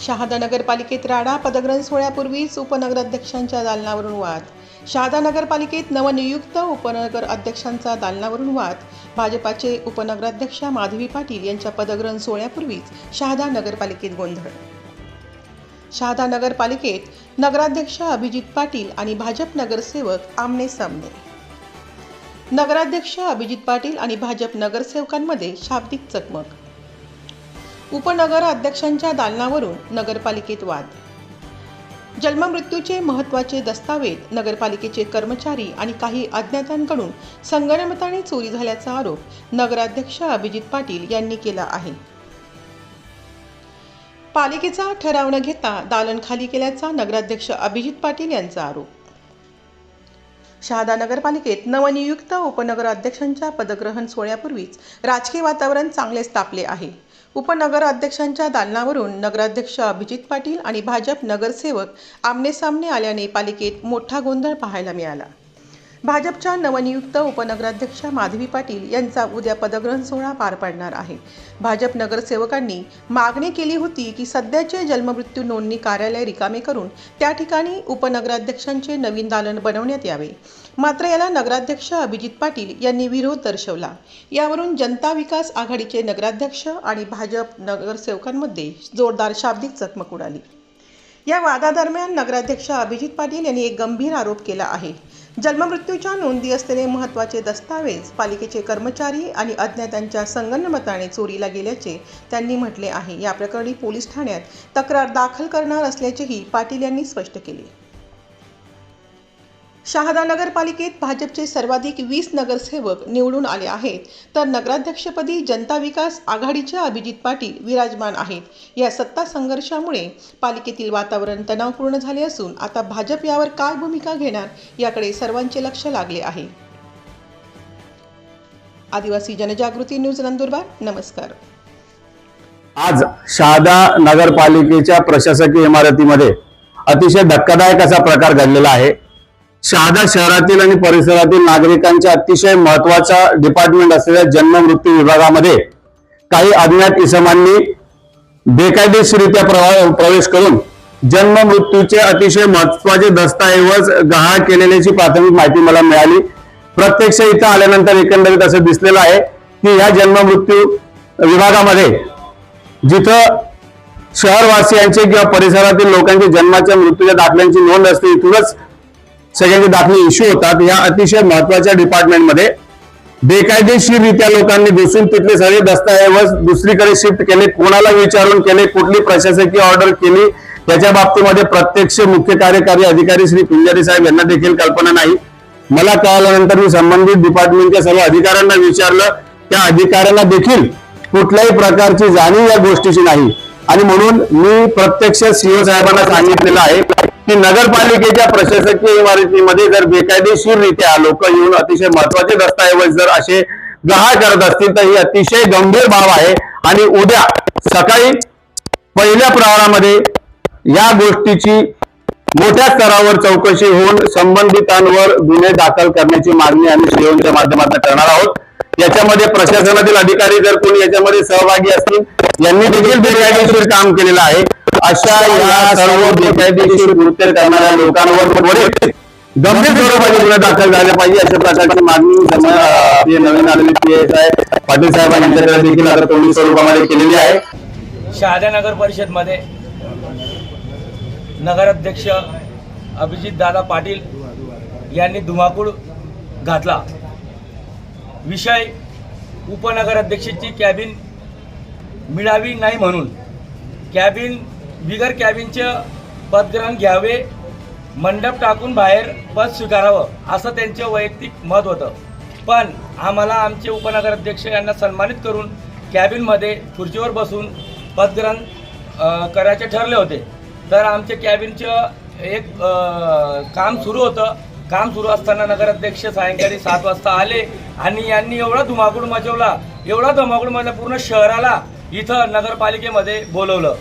शहादा नगरपालिकेत राडा. पदग्रहण सोहळ्यापूर्वीच उपनगराध्यक्षांच्या दालनावरून वाद. शहादा नगरपालिकेत नवनियुक्त उपनगर अध्यक्षांचा दालनावरून वाद. भाजपाचे उपनगराध्यक्ष माधवी पाटील यांच्या पदग्रहण सोहळ्यापूर्वीच शहादा नगरपालिकेत गोंधळ. शहादा नगरपालिकेत नगराध्यक्ष अभिजित पाटील आणि भाजप नगरसेवक आमने सामने. नगराध्यक्ष अभिजित पाटील आणि भाजप नगरसेवकांमध्ये शाब्दिक चकमक. उपनगर अध्यक्षांच्या दालनावरून नगरपालिकेत वाद. जन्ममृत्यूचे महत्त्वाचे दस्तावेज नगरपालिकेचे कर्मचारी आणि काही अज्ञातांकडून संगनमताने चोरी झाल्याचा आरोप नगराध्यक्ष अभिजित पाटील यांनी केला आहे. पालिकेचा ठराव न घेता दालन खाली केल्याचा नगराध्यक्ष अभिजित पाटील यांचा आरोप. शहादा नगरपालिकेत नवनियुक्त उपनगर अध्यक्षांच्या पदग्रहण सोहळ्यापूर्वीच राजकीय वातावरण चांगलेच तापले आहे. उपनगर अध्यक्षांच्या दालनावरून नगराध्यक्ष अभिजित पाटील आणि भाजप नगरसेवक आमनेसामने आल्याने पालिकेत मोठा गोंधळ पाहायला मिळाला. भाजपच्या नवनियुक्त उपनगराध्यक्ष माधवी पाटील यांचा उद्या पदग्रहण सोहळा पार पडणार आहे. भाजप नगरसेवकांनी मागणी केली होती की सध्याचे जन्ममृत्यू नोंदणी कार्यालय रिकामे करून त्या ठिकाणी उपनगराध्यक्षांचे नवीन दालन बनवण्यात यावे. मात्र याला नगराध्यक्ष अभिजित पाटील यांनी विरोध दर्शवला. यावरून जनता विकास आघाडीचे नगराध्यक्ष आणि भाजप नगरसेवकांमध्ये जोरदार शाब्दिक चकमक उडाली. या वादादरम्यान नगराध्यक्ष अभिजित पाटील यांनी एक गंभीर आरोप केला आहे. जन्ममृत्यूच्या नोंदी असलेले महत्त्वाचे दस्तावेज पालिकेचे कर्मचारी आणि अज्ञातांच्या संगनमताने चोरीला गेल्याचे त्यांनी म्हटले आहे. या प्रकरणी पोलीस ठाण्यात तक्रार दाखल करणार असल्याचेही पाटील यांनी स्पष्ट केले. शहादा नगरपालिकेत भाजपचे सर्वाधिक 20 नगरसेवक निवडून आले आहेत, तर नगराध्यक्षपदी जनता विकास आघाडीचे अभिजित पाटील विराजमान आहेत. या सत्ता संघर्षामुळे पालिकेतील वातावरण तणावपूर्ण झाले असून आता भाजप यावर काय भूमिका घेणार याकडे सर्वांचे लक्ष लागले आहे. आदिवासी जनजागृती न्यूज नंदुरबार. नमस्कार. आज शहादा नगरपालिकेच्या प्रशासकीय इमारतीमध्ये अतिशय धक्कादायक असा प्रकार घडलेला आहे. शहादा शहरातील आणि परिसरातील नागरिकांच्या अतिशय महत्वाचा डिपार्टमेंट असलेल्या जन्म-मृत्यू विभागामध्ये काही अज्ञात इसमांनी बेकायदेशीररित्या प्रवेश करून जन्म-मृत्यूचे अतिशय महत्वाचे दस्तऐवज गहाळ केलेल्याची प्राथमिक माहिती मला मिळाली. प्रत्यक्ष इथं आल्यानंतर एकंदरीत असं दिसलेलं आहे की या जन्म-मृत्यू विभागामध्ये जिथं शहरवासियांचे किंवा परिसरातील लोकांच्या जन्माच्या मृत्यूच्या दाखल्यांची नोंद असते, इथूनच सगळ्यांचे दाखले इश्यू होतात. या अतिशय महत्वाच्या डिपार्टमेंटमध्ये बेकायदेशीररित्या लोकांनी घुसून तिथले सगळे दस्तऐवज दुसरीकडे शिफ्ट केले. कोणाला विचारून केले, कुठली प्रशासकीय ऑर्डर केली याच्या बाबतीमध्ये प्रत्यक्ष मुख्य कार्यकारी अधिकारी श्री पिंजारी साहेब यांना देखील कल्पना नाही. मला कळाल्यानंतर मी संबंधित डिपार्टमेंटच्या सर्व अधिकाऱ्यांना विचारलं. त्या अधिकाऱ्यांना देखील कुठल्याही प्रकारची जाणीव या गोष्टीची नाही आणि म्हणून मी प्रत्यक्ष सीओ साहेबांना सांगितलेलं आहे की नगरपालिकेच्या प्रशासकीय इमारतीमध्ये जर बेकायदेशीररित्या लोक येऊन अतिशय महत्वाचे दस्तऐवज जर असे गहाळ करत असतील तर ही अतिशय गंभीर बाब आहे आणि उद्या सकाळी पहिल्या प्रहारामध्ये या गोष्टीची मोठ्या स्तरावर चौकशी होऊन संबंधितांवर गुन्हे दाखल करण्याची मागणी आम्ही सीओच्या माध्यमातून करणार आहोत. याच्यामध्ये प्रशासनातील अधिकारी जर कोणी याच्यामध्ये सहभागी असतील यांनी देखील बेकायदेशीर काम केलेलं आहे. अशा या सर्व बेकायदेशीर कृत्य करणाऱ्या लोकांवर त्वरित गंभीर स्वरूपाचे गुन्हे दाखल झाले पाहिजे अशा प्रकारची मागणी नवीन आलेले PSI पाटील साहेब यांच्याकडे देखील आता तोंडी स्वरूपामध्ये केलेली आहे. शहादा नगर परिषद मध्ये नगराध्यक्ष अभिजित दादा पाटील यांनी धुमाकूळ घातला. विषय उपनगराध्यक्षाची कॅबिन मिळावी नाही म्हणून बिगर कॅबिनचे पदग्रहण घ्यावे, मंडप टाकून बाहेर पद स्वीकारावं असं त्यांचे वैयक्तिक मत होतं. पण आम्हाला आमचे उपनगराध्यक्ष यांना सन्मानित करून कॅबिनमध्ये खुर्चीवर बसून पदग्रहण करायचे ठरले होते. तर आमचे कॅबिनचं एक काम सुरू होतं. काम सुरू असताना नगराध्यक्ष सायंकाळी 7 वाजता आले आणि यांनी एवढा धुमाकूळ मचवला पूर्ण शहराला इथं नगरपालिकेमध्ये बोलवलं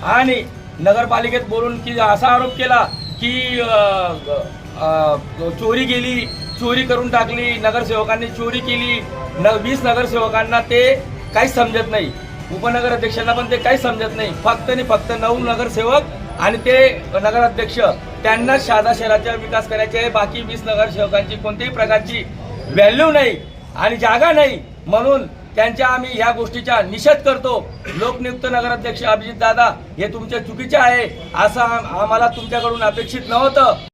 आणि नगरपालिकेत बोलून की असा आरोप केला की चोरी करून टाकली, नगरसेवकांनी चोरी केली. 20 नगरसेवकांना ते काहीच समजत नाही. उपनगराध्यक्षांना पण ते काही समजत नाही. फक्त आणि फक्त 9 नगरसेवक आणि ते नगराध्यक्ष त्यांना शहादा शहराचा विकास करायचे आहे. बाकी 20 नगरसेवकांची कोणत्याही प्रकारची व्हॅल्यू नाही आणि जागा नाही. म्हणून त्यांच्या आम्ही ह्या गोष्टीचा निषेध करतो. लोकनियुक्त नगराध्यक्ष अभिजित दादा हे तुमच्या चुकीचे आहे, असं आम्हाला तुमच्याकडून अपेक्षित नव्हतं.